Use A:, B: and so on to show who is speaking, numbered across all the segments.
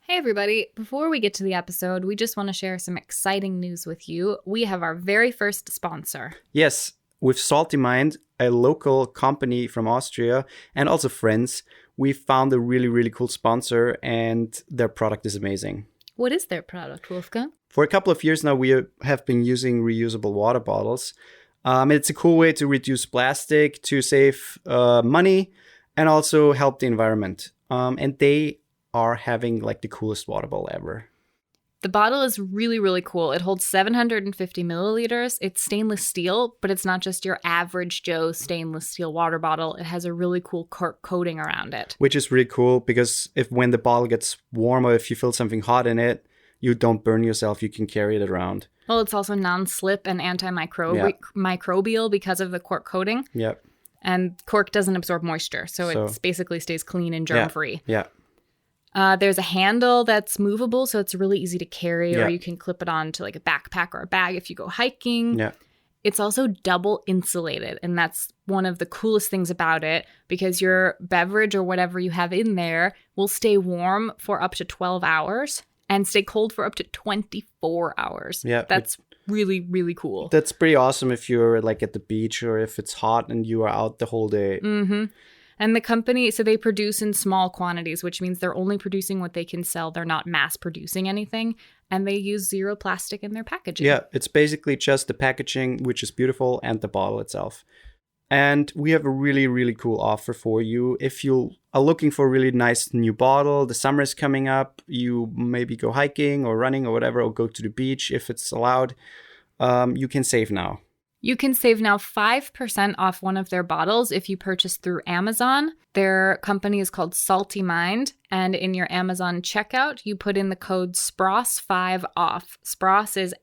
A: Hey everybody, before we get to the episode, we just want to share some exciting news with you. We have our very first sponsor.
B: Yes, with Salty Mind, a local company from Austria and also friends, we found a really, really cool sponsor and their product is amazing.
A: What is their product, Wolfgang?
B: For a couple of years now, we have been using reusable water bottles. It's a cool way to reduce plastic, to save money, and also help the environment. And they are having like the coolest water bottle ever.
A: The bottle is really, really cool. It holds 750 milliliters. It's stainless steel, but it's not just your average Joe stainless steel water bottle. It has a really cool cork coating around it.
B: Which is really cool because when the bottle gets warm or if you feel something hot in it, you don't burn yourself. You can carry it around.
A: Well, it's also non-slip and antimicrobial because of the cork coating.
B: Yep.
A: And cork doesn't absorb moisture, so it basically stays clean and germ-free.
B: Yeah.
A: There's a handle that's movable, so it's really easy to carry, or you can clip it onto like a backpack or a bag if you go hiking.
B: Yeah.
A: It's also double insulated, and that's one of the coolest things about it because your beverage or whatever you have in there will stay warm for up to 12 hours and stay cold for up to 24 hours.
B: Yeah.
A: That's really, really cool.
B: That's pretty awesome if you're like at the beach or if it's hot and you are out the whole day.
A: Mm-hmm. And the company, so they produce in small quantities, which means they're only producing what they can sell. They're not mass producing anything. And they use zero plastic in their packaging.
B: Yeah, it's basically just the packaging, which is beautiful, and the bottle itself. And we have a really, really cool offer for you. If you are looking for a really nice new bottle, the summer is coming up, you maybe go hiking or running or whatever, or go to the beach if it's allowed, you can save now.
A: You can save now 5% off one of their bottles if you purchase through Amazon. Their company is called Salty Mind, and in your Amazon checkout, you put in the code SPROSS5OFF. SPROSS is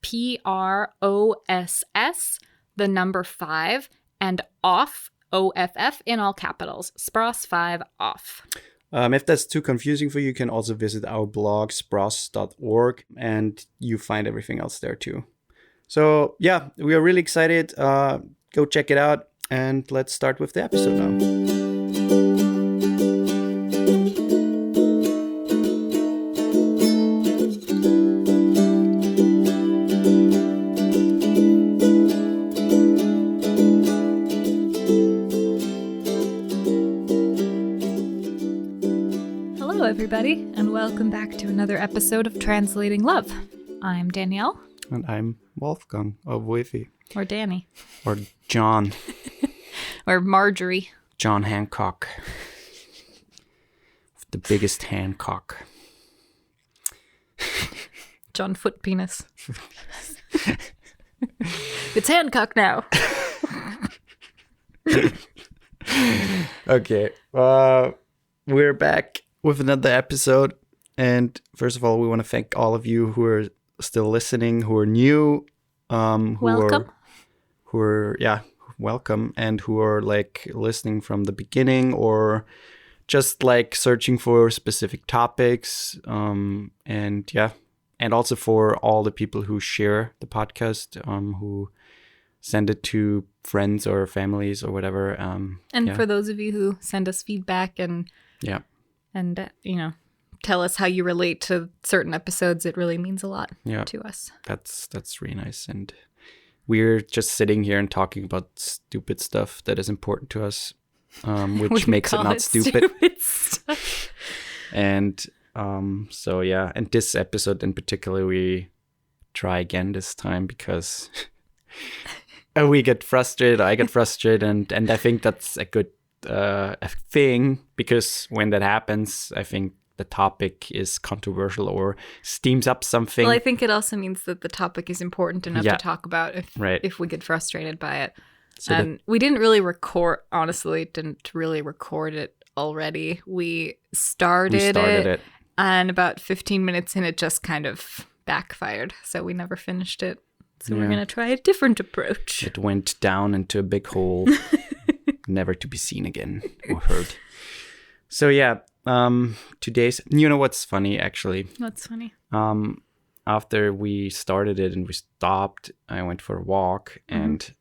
A: SPROSS, the number 5, and OFF, OFF, in all capitals. SPROSS5OFF.
B: If that's too confusing for you, you can also visit our blog, spross.org, and you find everything else there too. So yeah, we are really excited. Go check it out and let's start with the episode now.
A: Hello everybody, and welcome back to another episode of Translating Love. I'm Danielle.
B: And I'm Wolfgang, or Wolfie.
A: Or Danny.
B: Or John.
A: Or Marjorie.
B: John Hancock. The biggest Hancock.
A: John Foot Penis. It's Hancock now.
B: Okay. We're back with another episode. And first of all, we want to thank all of you who are still listening, who are new,
A: welcome,
B: welcome, and who are like listening from the beginning or just like searching for specific topics, and also for all the people who share the podcast, who send it to friends or families or whatever,
A: for those of you who send us feedback and tell us how you relate to certain episodes. It really means a lot to us.
B: That's really nice. And we're just sitting here and talking about stupid stuff that is important to us, which makes it not stupid.
A: Stuff.
B: And and this episode in particular, we try again this time because we get frustrated. I get frustrated, and I think that's a good thing because when that happens, I think the topic is controversial or steams up something.
A: Well, I think it also means that the topic is important enough to talk about if we get frustrated by it. So and we didn't really record it already. We started it, and about 15 minutes in, it just kind of backfired. So we never finished it. So we're going to try a different approach.
B: It went down into a big hole, never to be seen again or heard. So yeah. Today's, you know what's funny actually?
A: What's funny?
B: After we started it and we stopped, I went for a walk and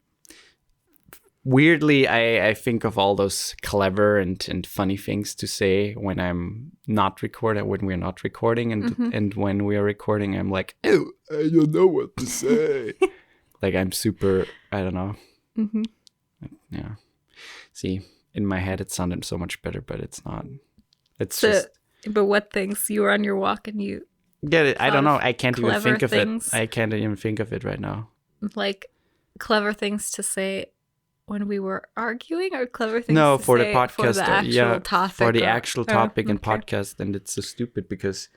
B: weirdly, I think of all those clever and funny things to say when I'm not recording, when we're not recording, and when we are recording, I'm like, oh, I don't know what to say. Like I'm super, I don't know.
A: Mm-hmm.
B: Yeah. See, in my head, it sounded so much better, but it's not. It's
A: So,
B: just.
A: but what things? You were on your walk and you
B: Get it? I don't know. I can't even
A: clever
B: think of
A: things.
B: it. I can't even think of it right now.
A: like clever things to say when we were arguing, or clever things
B: No,
A: to
B: for the
A: say
B: podcast.
A: for the actual topic.
B: for the
A: or-
B: actual topic and
A: okay.
B: podcast, and it's so stupid because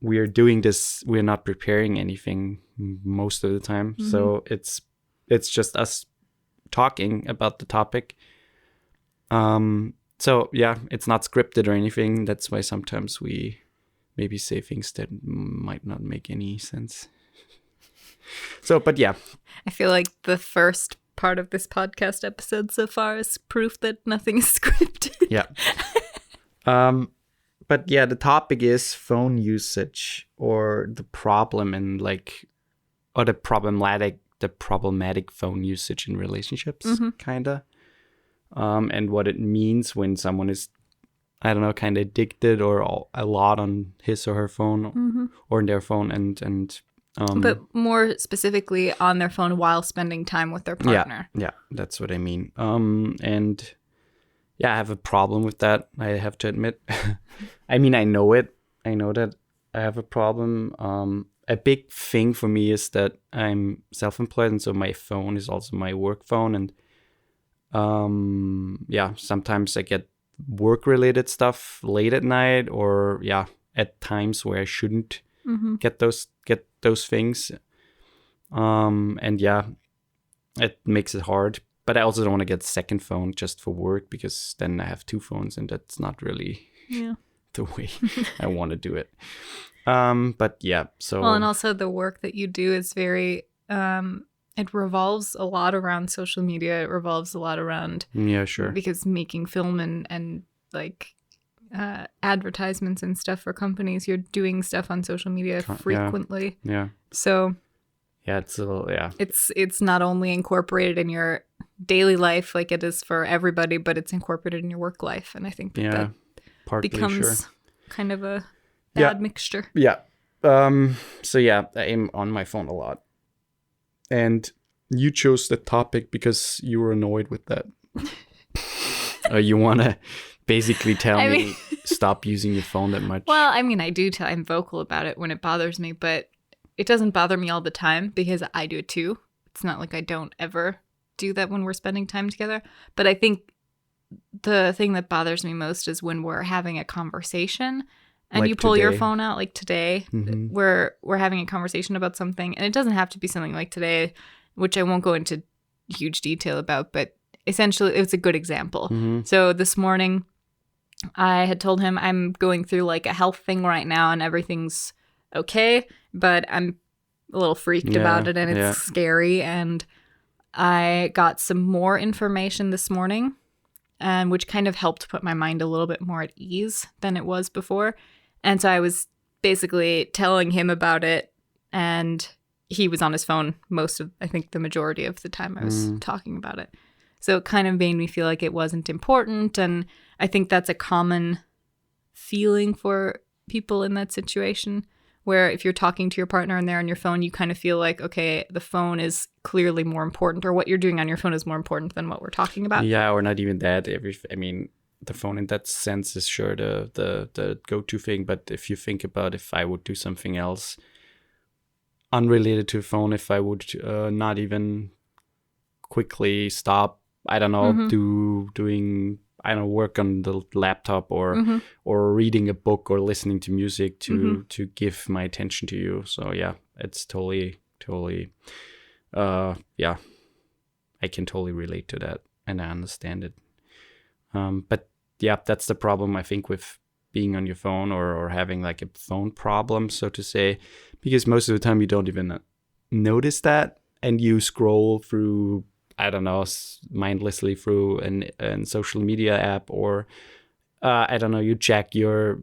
B: we are doing this. We're not preparing anything most of the time, so it's just us talking about the topic. So yeah, it's not scripted or anything. That's why sometimes we maybe say things that might not make any sense. So, but yeah,
A: I feel like the first part of this podcast episode so far is proof that nothing is scripted.
B: yeah. But yeah, the topic is phone usage, or the problem and or the problematic phone usage in relationships, kinda. And what it means when someone is, I don't know, kind of addicted or a lot on his or her phone or in their phone, and
A: But more specifically on their phone while spending time with their partner.
B: Yeah, that's what I mean. And yeah, I have a problem with that, I have to admit. I mean, I know it. I know that I have a problem. A big thing for me is that I'm self-employed, and so my phone is also my work phone. And yeah, sometimes I get work-related stuff late at night, or yeah, at times where I shouldn't get those things. And yeah, it makes it hard. But I also don't want to get a second phone just for work, because then I have two phones, and that's not really the way I want to do it. But yeah, so
A: Well, and also the work that you do is very it revolves a lot around social media. It revolves a lot around
B: sure,
A: because making film and like advertisements and stuff for companies, you're doing stuff on social media frequently.
B: Yeah.
A: So
B: yeah, it's a little, yeah.
A: It's not only incorporated in your daily life like it is for everybody, but it's incorporated in your work life, and I think that
B: partly,
A: becomes kind of a bad mixture.
B: Yeah. So yeah, I am on my phone a lot. And you chose the topic because you were annoyed with that. You want to basically tell me stop using your phone that much?
A: Well, I mean, I do I'm vocal about it when it bothers me, but it doesn't bother me all the time because I do it too. It's not like I don't ever do that when we're spending time together. But I think the thing that bothers me most is when we're having a conversation and
B: Like
A: you pull your
B: today.
A: phone out, like today, where we're having a conversation about something, and it doesn't have to be something like today, which I won't go into huge detail about, but essentially it's a good example. So this morning I had told him I'm going through like a health thing right now and everything's okay, but I'm a little freaked about it, and it's scary. And I got some more information this morning, which kind of helped put my mind a little bit more at ease than it was before. And so I was basically telling him about it, and he was on his phone I think the majority of the time I was talking about it. So it kind of made me feel like it wasn't important. And I think that's a common feeling for people in that situation, where if you're talking to your partner and they're on your phone, you kind of feel like, okay, the phone is clearly more important, or what you're doing on your phone is more important than what we're talking about.
B: Yeah, or not even that. I mean, the phone in that sense is sure the go-to thing. But if you think about if I would do something else unrelated to a phone, if I would not even quickly stop, I don't know, doing, I don't know, work on the laptop or reading a book or listening to music to give my attention to you. So yeah, it's totally, yeah, I can totally relate to that, and I understand it. But yeah, that's the problem, I think, with being on your phone or having like a phone problem, so to say, because most of the time you don't even notice that, and you scroll through, I don't know, mindlessly through an social media app, or I don't know, you check your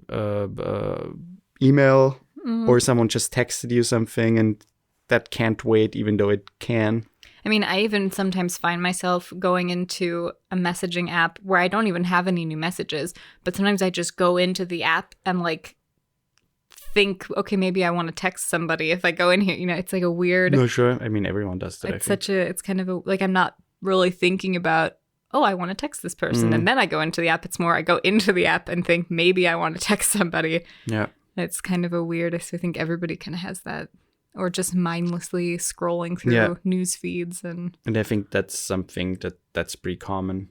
B: email, or someone just texted you something, and that can't wait, even though it can.
A: I mean, I even sometimes find myself going into a messaging app where I don't even have any new messages, but sometimes I just go into the app and like think, okay, maybe I want to text somebody if I go in here. You know, it's like a weird.
B: No, sure. I mean, everyone does that.
A: It's kind of like I'm not really thinking about, oh, I want to text this person. And then I go into the app. It's more I go into the app and think maybe I want to text somebody.
B: Yeah.
A: It's kind of a weird, I think everybody kind of has that. Or just mindlessly scrolling through news feeds. And
B: I think that's something that's pretty common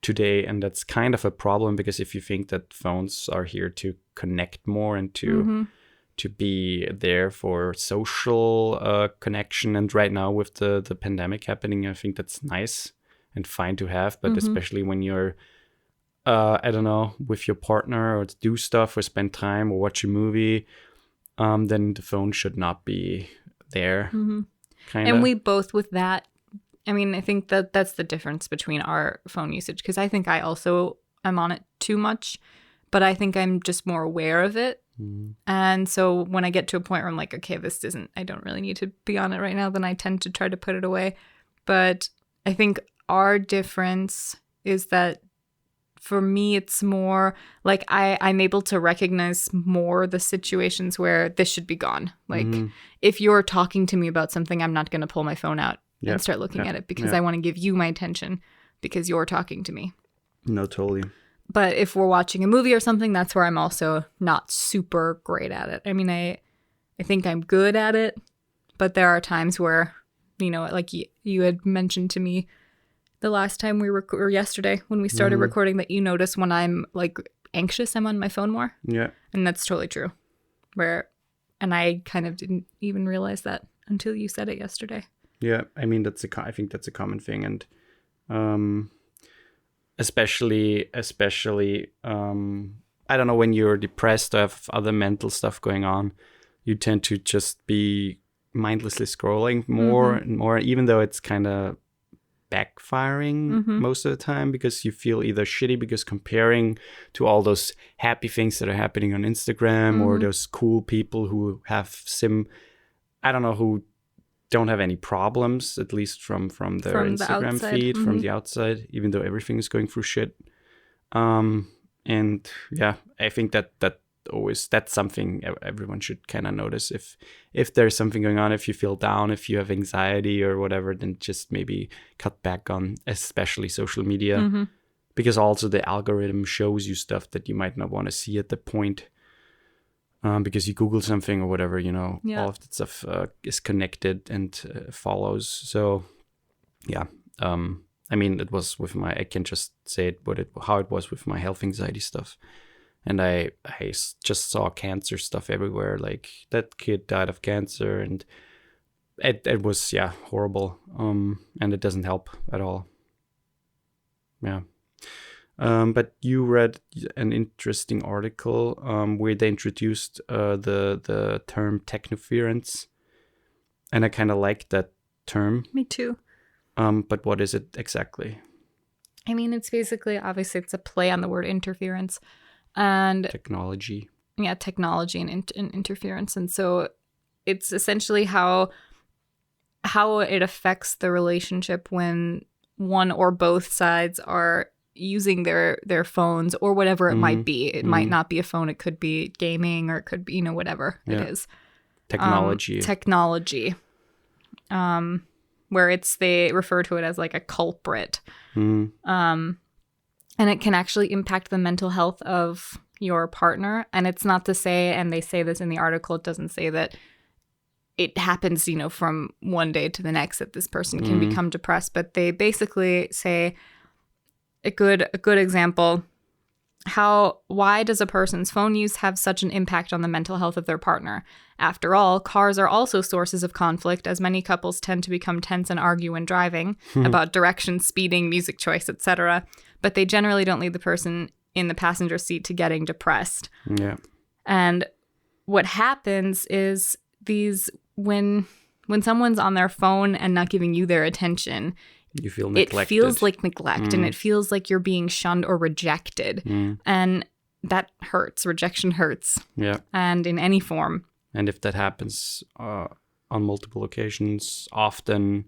B: today. And that's kind of a problem because if you think that phones are here to connect more and to be there for social connection. And right now with the pandemic happening, I think that's nice and fine to have. But especially when you're, I don't know, with your partner or to do stuff or spend time or watch a movie, then the phone should not be there. Kinda.
A: And we both with that, I mean, I think that's the difference between our phone usage, because I think I also am on it too much, but I think I'm just more aware of it. And so when I get to a point where I'm like, okay, I don't really need to be on it right now, then I tend to try to put it away. But I think our difference is that for me, it's more like I'm able to recognize more the situations where this should be gone. Like if you're talking to me about something, I'm not going to pull my phone out and start looking at it because I want to give you my attention because you're talking to me.
B: No, totally.
A: But if we're watching a movie or something, that's where I'm also not super great at it. I mean, I think I'm good at it, but there are times where, you know, like you had mentioned to me the last time or yesterday when we started recording that you notice when I'm like anxious, I'm on my phone more. Yeah. And that's totally true. And I kind of didn't even realize that until you said it yesterday.
B: Yeah. I mean, I think that's a common thing. And especially, I don't know, when you're depressed or have other mental stuff going on, you tend to just be mindlessly scrolling more and more, even though it's kind of backfiring most of the time because you feel either shitty because comparing to all those happy things that are happening on Instagram or those cool people who have who don't have any problems, at least from their Instagram feed, from the outside, even though everything is going through shit. And yeah, I think that's something everyone should kind of notice. If there's something going on, if you feel down, if you have anxiety or whatever, then just maybe cut back on especially social media, because also the algorithm shows you stuff that you might not want to see at the point, because you Google something or whatever, you know, all of that stuff is connected and follows. So yeah, I mean, it was with I can just say how it was with my health anxiety stuff. And I just saw cancer stuff everywhere. Like that kid died of cancer, and it was horrible. And it doesn't help at all. Yeah. But you read an interesting article where they introduced the term technoference, and I kind of like that term.
A: Me too.
B: But what is it exactly?
A: I mean, it's basically, obviously, it's a play on the word interference. And
B: technology
A: and interference. And so it's essentially how it affects the relationship when one or both sides are using their phones or whatever it might be. It might not be a phone, it could be gaming, or it could be, you know, whatever it is. Technology. Where they refer to it as like a culprit. And it can actually impact the mental health of your partner. And it's not to say, and they say this in the article, it doesn't say that it happens, you know, from one day to the next that this person can become depressed. But they basically say a good example, why does a person's phone use have such an impact on the mental health of their partner? After all, cars are also sources of conflict, as many couples tend to become tense and argue when driving about direction, speeding, music choice, etc. But they generally don't lead the person in the passenger seat to getting depressed.
B: Yeah.
A: And what happens is when someone's on their phone and not giving you their attention,
B: you feel neglected.
A: It feels like neglect, and it feels like you're being shunned or rejected. And that hurts. Rejection hurts.
B: Yeah.
A: And in any form.
B: And if that happens on multiple occasions, often,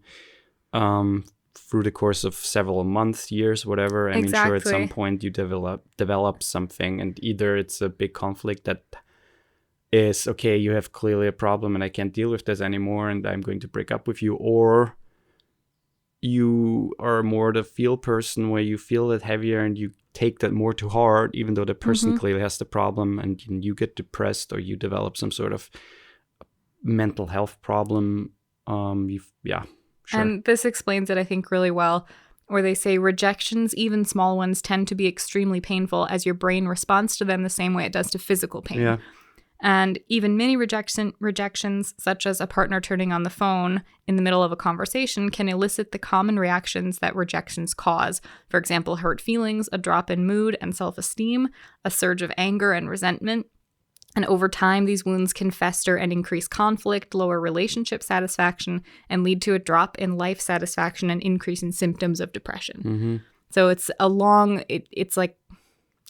B: through the course of several months, years, whatever. I mean, sure, at some
A: Exactly.
B: point you develop something, and either it's a big conflict that is, okay, you have clearly a problem and I can't deal with this anymore and I'm going to break up with you, or you are more the feel person where you feel it heavier and you take that more to heart, even though the person clearly has the problem, and you get depressed or you develop some sort of mental health problem. Sure.
A: And this explains it, I think, really well, where they say rejections, even small ones, tend to be extremely painful as your brain responds to them the same way it does to physical pain.
B: Yeah.
A: And even mini rejections, such as a partner turning on the phone in the middle of a conversation, can elicit the common reactions that rejections cause. For example, hurt feelings, a drop in mood and self-esteem, a surge of anger and resentment. And over time, these wounds can fester and increase conflict, lower relationship satisfaction, and lead to a drop in life satisfaction and increase in symptoms of depression. So it's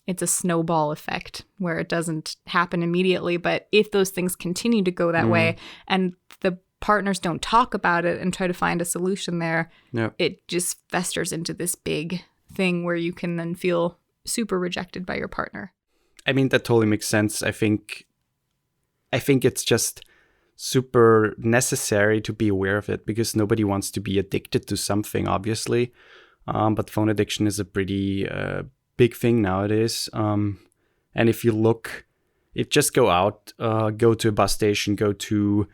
A: it's a snowball effect where it doesn't happen immediately. But if those things continue to go that way and the partners don't talk about it and try to find a solution there, it just festers into this big thing where you can then feel super rejected by your partner.
B: I mean, that totally makes sense. I think it's just super necessary to be aware of it, because nobody wants to be addicted to something, obviously. But phone addiction is a pretty big thing nowadays. And if you look, just go out, go to a bus station, go to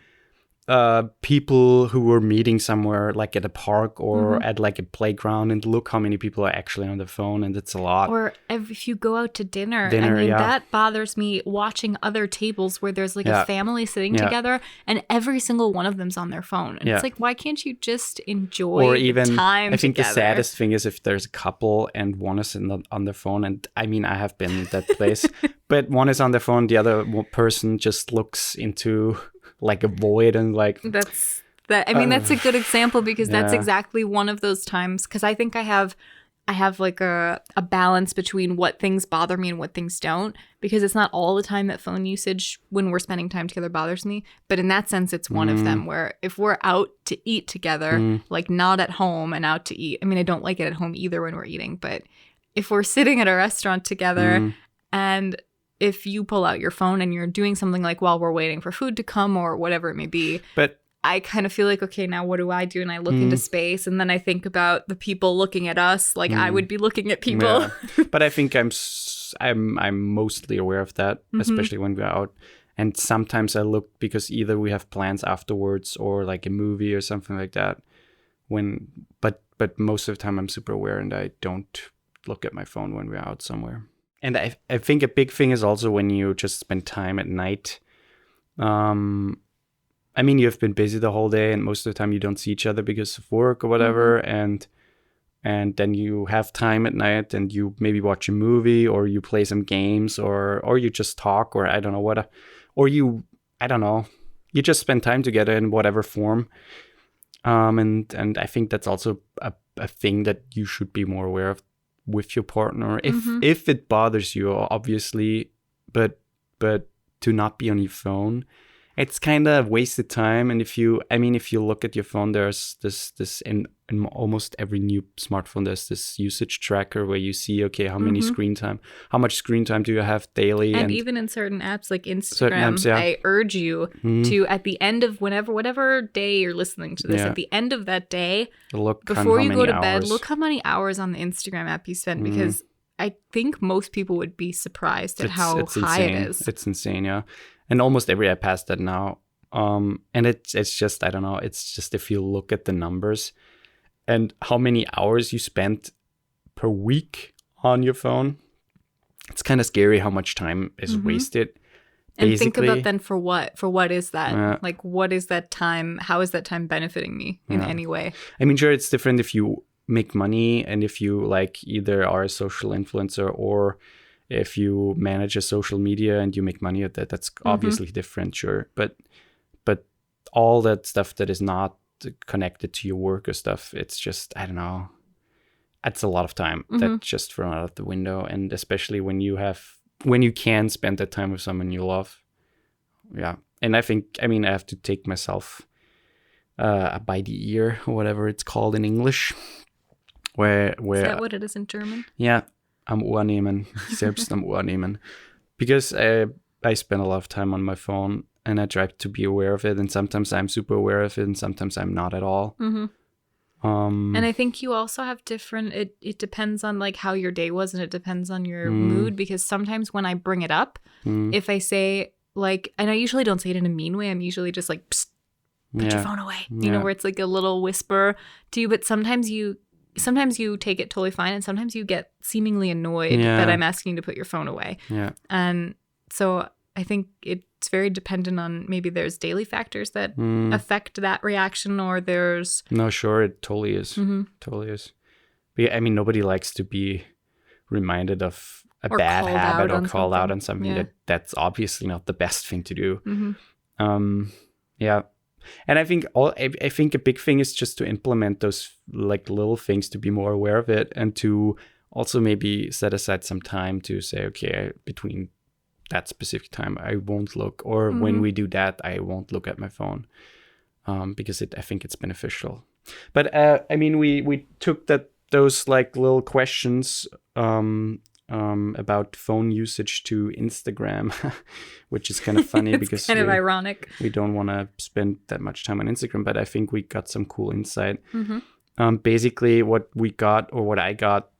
B: people who were meeting somewhere like at a park or at like a playground, and look how many people are actually on their phone, and it's a lot.
A: Or if you go out to dinner, I mean, that bothers me, watching other tables where there's like a family sitting together and every single one of them's on their phone. And it's like, why can't you just enjoy
B: or even,
A: the time
B: I think
A: together?
B: the saddest thing is if there's a couple and one is on their phone, and I mean, I have been in that place, but one is on their phone, the other person just looks into like a void, and like
A: that's a good example, because that's exactly one of those times, because I think I have like a balance between what things bother me and what things don't, because it's not all the time that phone usage when we're spending time together bothers me, but in that sense it's one of them, where if we're out to eat together, like not at home and out to eat, I mean, I don't like it at home either when we're eating, but if we're sitting at a restaurant together and if you pull out your phone and you're doing something like while we're waiting for food to come or whatever it may be, but I kind of feel like, okay, now what do I do? And I look into space, and then I think about the people looking at us like I would be looking at people.
B: Yeah. But I think I'm mostly aware of that, especially when we're out. And sometimes I look, because either we have plans afterwards or like a movie or something like that. But most of the time I'm super aware, and I don't look at my phone when we're out somewhere. And I think a big thing is also when you just spend time at night. I mean, you've been busy the whole day, and most of the time you don't see each other because of work or whatever. And then you have time at night, and you maybe watch a movie, or you play some games, or you just talk, or I don't know what, you just spend time together in whatever form. And I think that's also a thing that you should be more aware of with your partner, if it bothers you, obviously, but to not be on your phone, it's kind of wasted time. And if you look at your phone, there's this in almost every new smartphone, there's this usage tracker where you see, okay, how much screen time do you have daily?
A: And even in certain apps like Instagram, I urge you to, at the end of whatever day you're listening to this, at the end of that day, before you go to bed, look how many hours on the Instagram app you spent, because I think most people would be surprised at how high it is.
B: It's insane, yeah. And almost every app has that now. And it's just, I don't know, it's just if you look at the numbers and how many hours you spent per week on your phone, it's kind of scary how much time is wasted.
A: And think about then for what? For what is that? Like, what is that time? How is that time benefiting me in any way?
B: I mean, sure, it's different if you make money and if you like either are a social influencer or if you manage a social media and you make money at that, that's obviously different, sure. But all that stuff that is not connected to your work or stuff, it's just, I don't know, it's a lot of time that just thrown out of the window. And especially when you can spend that time with someone you love. Yeah. And I have to take myself by the ear, or whatever it's called in English. Where
A: Is that what it is in German?
B: Yeah, am Ohr nehmen, selbst am Ohr nehmen. Because I spend a lot of time on my phone, and I try to be aware of it, and sometimes I'm super aware of it, and sometimes I'm not at all.
A: And I think you also have different, it depends on like how your day was, and it depends on your mood, because sometimes when I bring it up, if I say like, and I usually don't say it in a mean way, I'm usually just like, psst, put your phone away, you know, where it's like a little whisper to you, but sometimes you take it totally fine, and sometimes you get seemingly annoyed that I'm asking you to put your phone away. Yeah. And so I think it's very dependent on, maybe there's daily factors that affect that reaction, or there's...
B: No, sure, it totally is. Totally is. But I mean, nobody likes to be reminded of a bad habit or called out on something that's obviously not the best thing to do. Yeah. And I think a big thing is just to implement those like little things, to be more aware of it, and to also maybe set aside some time to say, okay, between that specific time I won't look, or when we do that I won't look at my phone, because I think it's beneficial. But I mean, we took those like little questions about phone usage to Instagram, which is kind of funny because
A: kind of ironic.
B: We don't want to spend that much time on Instagram, but I think we got some cool insight. Basically, what I got,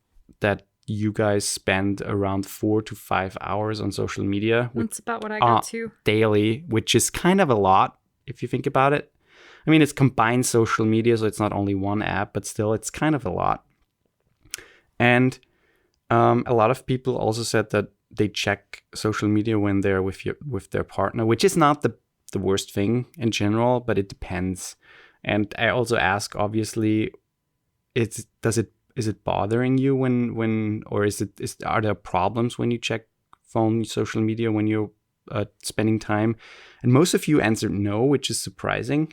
B: that you guys spend around 4 to 5 hours on social media.
A: That's about what I got too.
B: Daily, which is kind of a lot if you think about it. I mean, it's combined social media, so it's not only one app, but still, it's kind of a lot. And a lot of people also said that they check social media when they're with their partner, which is not the worst thing in general, but it depends. And I also ask, obviously, is it bothering you when or are there problems when you check social media when you're spending time? And most of you answered no, which is surprising.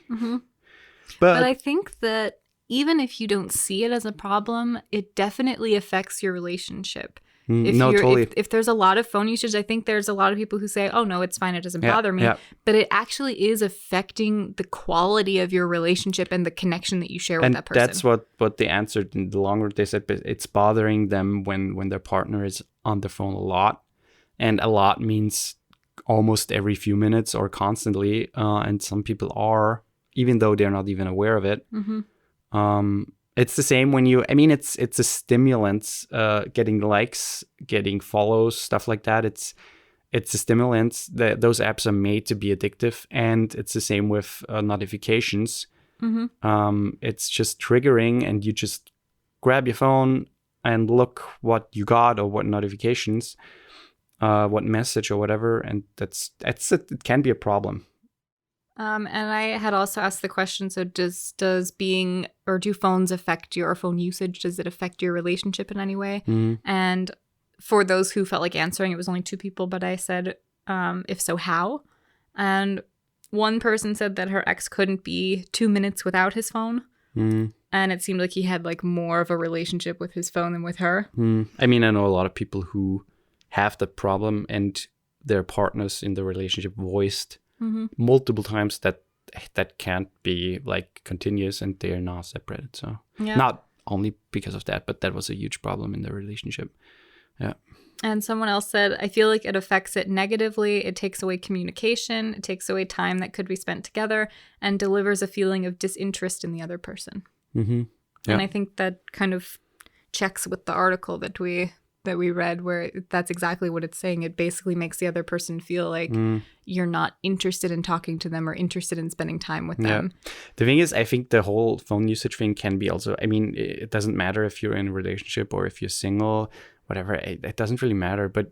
B: But
A: I think that even if you don't see it as a problem, it definitely affects your relationship.
B: Totally.
A: If there's a lot of phone usage, I think there's a lot of people who say, oh, no, it's fine, it doesn't bother me. But it actually is affecting the quality of your relationship and the connection that you share with that person.
B: And that's what they answered. In the longer they said, it's bothering them when their partner is on their phone a lot. And a lot means almost every few minutes or constantly. And some people are, even though they're not even aware of it. It's the same when it's a stimulant, getting likes, getting follows, stuff like that. It's a stimulant. Those apps are made to be addictive, and it's the same with notifications. It's just triggering, and you just grab your phone and look what you got, or what notifications, what message or whatever, and it can be a problem.
A: And I had also asked the question, so do phones affect your phone usage? Does it affect your relationship in any way? And for those who felt like answering, it was only 2 people, but I said, if so, how? And one person said that her ex couldn't be 2 minutes without his phone. And it seemed like he had like more of a relationship with his phone than with her.
B: I mean, I know a lot of people who have the problem, and their partners in the relationship voiced multiple times that can't be like continuous, and they're now separated. So not only because of that, but that was a huge problem in the relationship. Yeah.
A: And someone else said, I feel like it affects it negatively. It takes away communication. It takes away time that could be spent together, and delivers a feeling of disinterest in the other person. And I think that kind of checks with the article that we read, where that's exactly what it's saying. It basically makes the other person feel like you're not interested in talking to them or interested in spending time with them.
B: The thing is, I think the whole phone usage thing can be also, I mean, it doesn't matter if you're in a relationship or if you're single, whatever, it doesn't really matter. But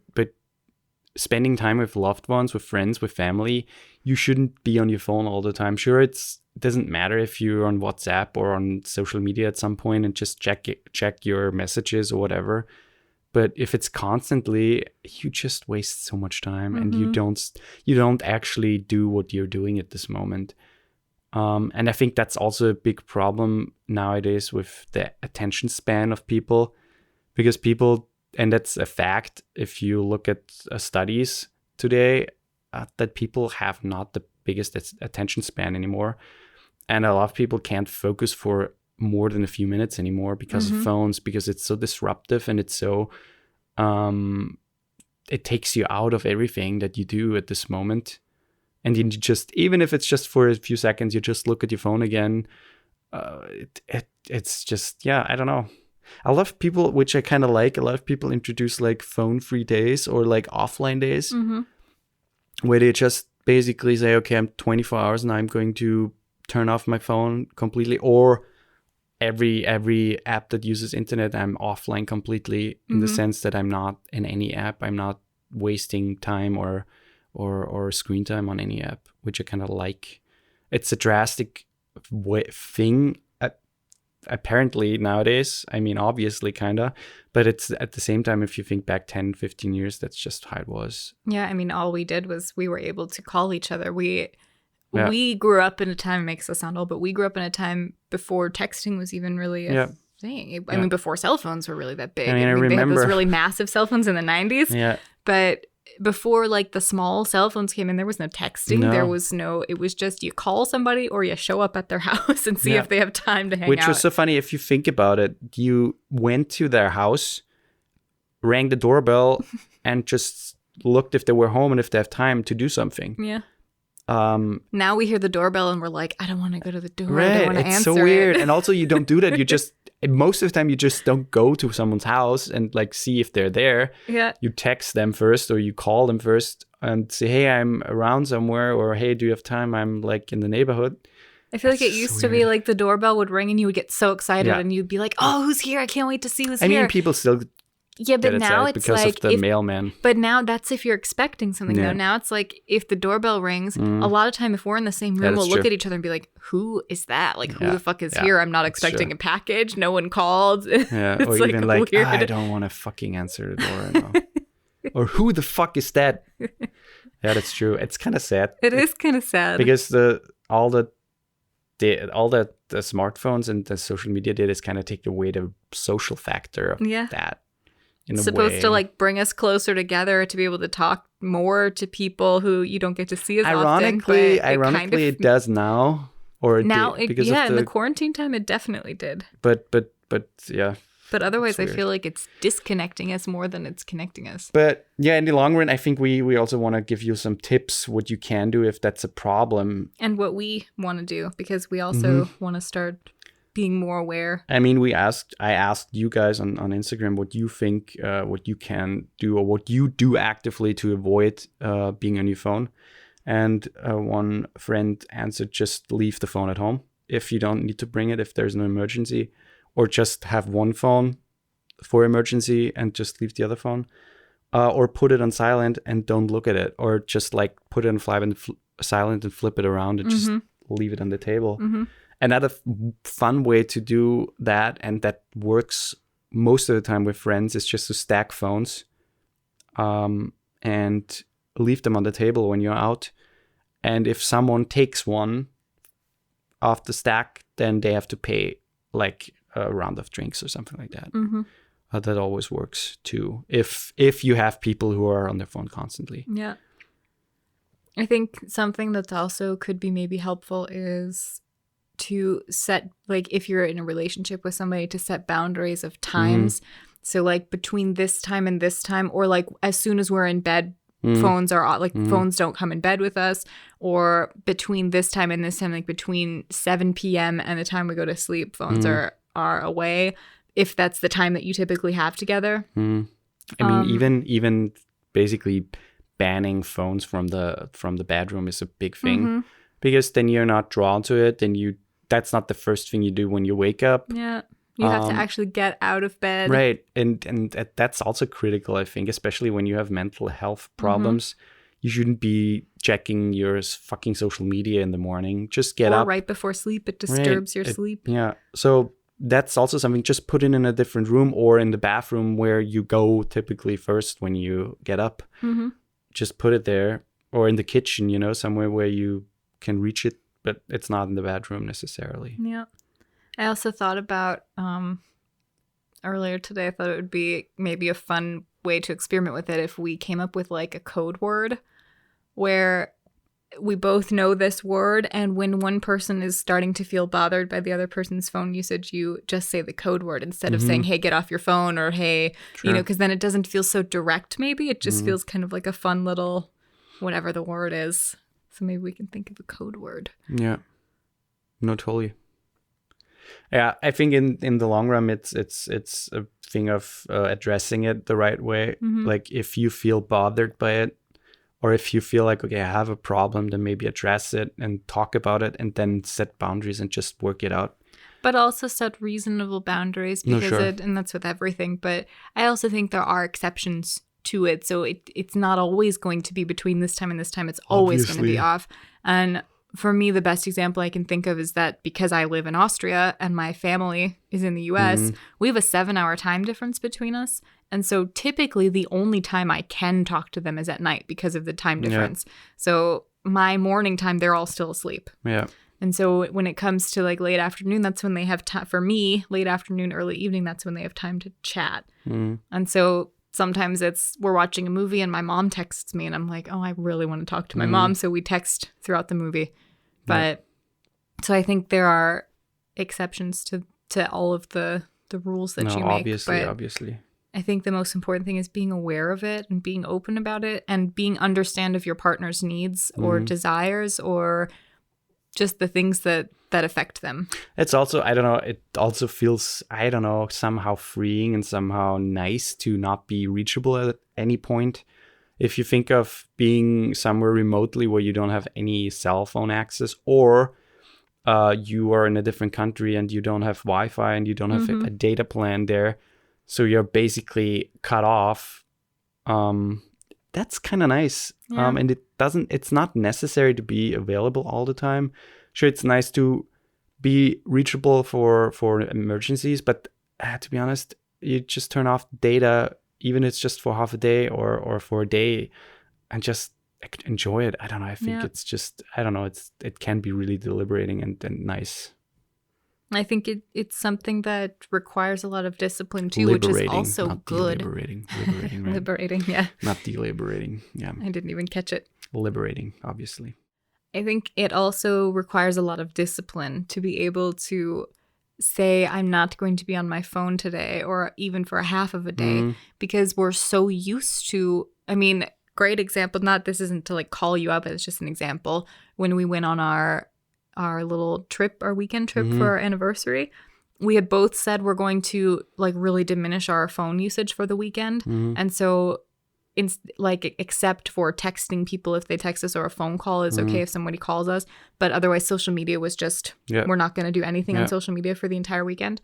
B: spending time with loved ones, with friends, with family, you shouldn't be on your phone all the time. Sure, it doesn't matter if you're on WhatsApp or on social media at some point and just check your messages or whatever. But if it's constantly, you just waste so much time, and you don't actually do what you're doing at this moment. And I think that's also a big problem nowadays with the attention span of people, because people, and that's a fact, if you look at studies today, that people have not the biggest attention span anymore. And a lot of people can't focus for more than a few minutes anymore because of phones, because it's so disruptive and it's so it takes you out of everything that you do at this moment. And you just, even if it's just for a few seconds, you just look at your phone again. It's just, yeah, I don't know. A lot of people, which I kind of like, a lot of people introduce like phone-free days or like offline days, where they just basically say, okay, I'm 24 hours and I'm going to turn off my phone completely, or every app that uses internet, I'm offline completely, in the sense that I'm not in any app. I'm not wasting time or screen time on any app, which I kind of like. It's a drastic thing apparently nowadays. I mean, obviously kind of, but it's at the same time, if you think back 10, 15 years, that's just how it was.
A: Yeah, I mean, all we did was we were able to call each other. We grew up in a time, it makes us sound old, but we grew up in a time before texting was even really a thing. I mean, before cell phones were really that big.
B: I mean, I remember
A: they had those really massive cell phones in the 90s.
B: Yeah.
A: But before like the small cell phones came in, there was no texting.
B: No.
A: There was no, it was just you call somebody or you show up at their house and see if they have time to hang out.
B: Which was so funny if you think about it. You went to their house, rang the doorbell, and just looked if they were home and if they have time to do something.
A: Yeah. Now we hear the doorbell and we're like, I don't want to go to the door.
B: Right.
A: I don't want to answer
B: so weird.
A: it.
B: And also you don't do that. You just, most of the time you just don't go to someone's house and like see if they're there.
A: Yeah.
B: You text them first or you call them first and say, hey, I'm around somewhere, or hey, do you have time? I'm like in the neighborhood.
A: I feel like it used to be like the doorbell would ring and you would get so excited and you'd be like, oh, who's here? I can't wait to see who's here.
B: I mean, people still
A: yeah, but
B: get
A: now
B: excited
A: it's
B: because
A: like
B: of the mailman.
A: But now that's if you're expecting something
B: Yeah.
A: though. Now it's like if the doorbell rings, a lot of time if we're in the same room, we'll look at each other and be like, who is that? Like who the fuck is here? I'm not expecting a package. No one called.
B: Yeah, or
A: like
B: even like,
A: weird.
B: I don't want to fucking answer the door. No. Or who the fuck is that? Yeah, that's true. It's kind of sad.
A: It is kind of sad.
B: Because all the smartphones and the social media did is kind of take away the social factor of that.
A: It's supposed to like bring us closer together to be able to talk more to people who you don't get to see as
B: ironically,
A: often. Ironically,
B: it does now. Or
A: now,
B: because
A: in the quarantine time, it definitely did.
B: But yeah.
A: But otherwise, I feel like it's disconnecting us more than it's connecting us.
B: But yeah, in the long run, I think we also want to give you some tips what you can do if that's a problem.
A: And what we want to do, because we also want to start being more aware.
B: I mean, I asked you guys on Instagram what you think, what you can do or what you do actively to avoid being on your phone. And one friend answered, just leave the phone at home if you don't need to bring it, if there's no emergency, or just have one phone for emergency and just leave the other phone, or put it on silent and don't look at it, or just like put it on silent and flip it around and just leave it on the table. Another fun way to do that, and that works most of the time with friends, is just to stack phones and leave them on the table when you're out. And if someone takes one off the stack, then they have to pay like a round of drinks or something like that. That always works too, if you have people who are on their phone constantly.
A: Yeah. I think something that's also could be maybe helpful is to set, like if you're in a relationship with somebody, to set boundaries of times. So like between this time and this time, or like as soon as we're in bed, phones are like phones don't come in bed with us, or between this time and this time, like between 7 p.m. and the time we go to sleep, phones are away, if that's the time that you typically have together. I
B: mean, even basically banning phones from the bedroom is a big thing, because then you're not drawn to it, and that's not the first thing you do when you wake up.
A: Yeah. You have to actually get out of bed.
B: Right. And that's also critical, I think, especially when you have mental health problems. You shouldn't be checking your fucking social media in the morning. Just get up.
A: Or right before sleep. It disturbs your sleep.
B: Yeah. So that's also something, just put it in a different room or in the bathroom where you go typically first when you get up. Just put it there, or in the kitchen, somewhere where you can reach it, but it's not in the bedroom necessarily.
A: Yeah. I also thought about earlier today, I thought it would be maybe a fun way to experiment with it if we came up with like a code word where we both know this word, and when one person is starting to feel bothered by the other person's phone usage, you just say the code word instead of saying, hey, get off your phone, or hey,
B: Sure.
A: because then it doesn't feel so direct. Maybe it just feels kind of like a fun little whatever the word is. So maybe we can think of a code word.
B: Yeah. No, totally. Yeah, I think in the long run, it's a thing of addressing it the right way. Like if you feel bothered by it, or if you feel like, okay, I have a problem, then maybe address it and talk about it, and then set boundaries and just work it out.
A: But also set reasonable boundaries, because
B: sure.
A: and that's with everything. But I also think there are exceptions to it. So it's not always going to be between this time and this time. It's always going to be off. And for me, the best example I can think of is that because I live in Austria and my family is in the US, we have a 7-hour time difference between us. And so typically the only time I can talk to them is at night because of the time difference. So my morning time, they're all still asleep.
B: Yeah.
A: And so when it comes to like late afternoon, that's when they have time. For me, late afternoon, early evening, that's when they have time to chat. And so sometimes we're watching a movie and my mom texts me and I'm like, oh, I really want to talk to my mom. So we text throughout the movie. But so I think there are exceptions to all of the rules that you make.
B: Obviously.
A: I think the most important thing is being aware of it and being open about it and being understand of your partner's needs or desires or just the things that affect them.
B: It's also, I don't know, it also feels, I don't know, somehow freeing and somehow nice to not be reachable at any point. If you think of being somewhere remotely where you don't have any cell phone access, or you are in a different country and you don't have Wi-Fi and you don't have a data plan there, so you're basically cut off. That's kind of nice.
A: Yeah.
B: And it's not necessary to be available all the time. Sure, it's nice to be reachable for emergencies, but to be honest, you just turn off data, even if it's just for half a day or for a day, and just enjoy it. I don't know. I think it's just, I don't know. It can be really liberating and nice.
A: I think it's something that requires a lot of discipline too, which is also
B: not
A: good.
B: Liberating, right?
A: Liberating, yeah.
B: Not deliberating, yeah.
A: I didn't even catch it.
B: Liberating, obviously.
A: I think it also requires a lot of discipline to be able to say, I'm not going to be on my phone today, or even for a half of a day, because we're so used to, I mean, great example, this isn't to like call you up, it's just an example. When we went on our little trip, our weekend trip for our anniversary, we had both said we're going to like really diminish our phone usage for the weekend. And so except for texting people if they text us, or a phone call is okay if somebody calls us, but otherwise social media was just we're not going to do anything on social media for the entire weekend.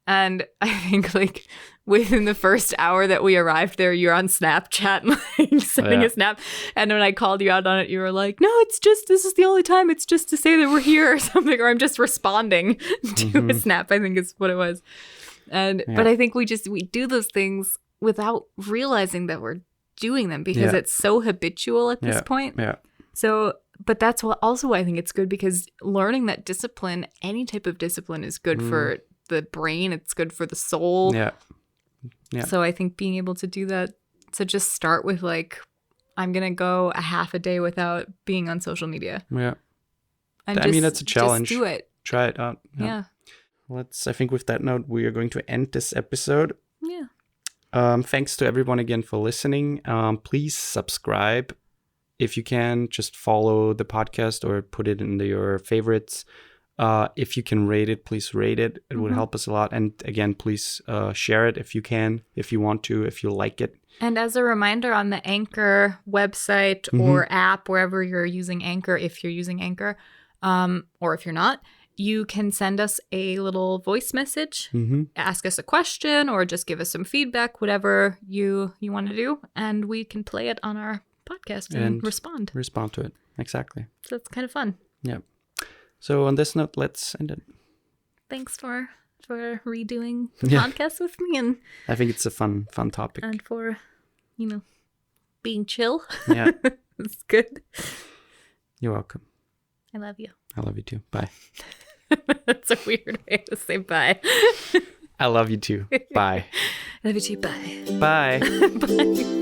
A: And I think like within the first hour that we arrived there, you're on Snapchat like sending a snap, and when I called you out on it, you were like, no, it's just, this is the only time, it's just to say that we're here or something, or I'm just responding to a snap, I think is what it was. And but I think we do those things without realizing that we're doing them, because it's so habitual at this point. So, but that's what also I think it's good, because learning that discipline, any type of discipline, is good for the brain, it's good for the soul. So I think being able to do that, to just start with like, I'm gonna go a half a day without being on social media. And
B: I mean, that's a challenge.
A: Just do it.
B: Try it out. I think with that note, we are going to end this episode. Thanks to everyone again for listening. Please subscribe if you can. Just follow the podcast or put it into your favorites. If you can rate it, please rate it. It would help us a lot. And again, please share it if you can, if you want to, if you like it.
A: And as a reminder, on the Anchor website or app, wherever you're using Anchor, if you're using Anchor, or if you're not, you can send us a little voice message, ask us a question, or just give us some feedback, whatever you want to do. And we can play it on our podcast and respond.
B: Respond to it. Exactly.
A: So it's kind of fun.
B: Yeah. So on this note, let's end it.
A: Thanks for redoing the podcast with me, and
B: I think it's a fun topic,
A: and for being chill.
B: Yeah,
A: it's good.
B: You're welcome.
A: I love you.
B: I love you too. Bye.
A: That's a weird way to say bye.
B: I love you too. Bye.
A: I love you too. Bye.
B: Bye.
A: Bye.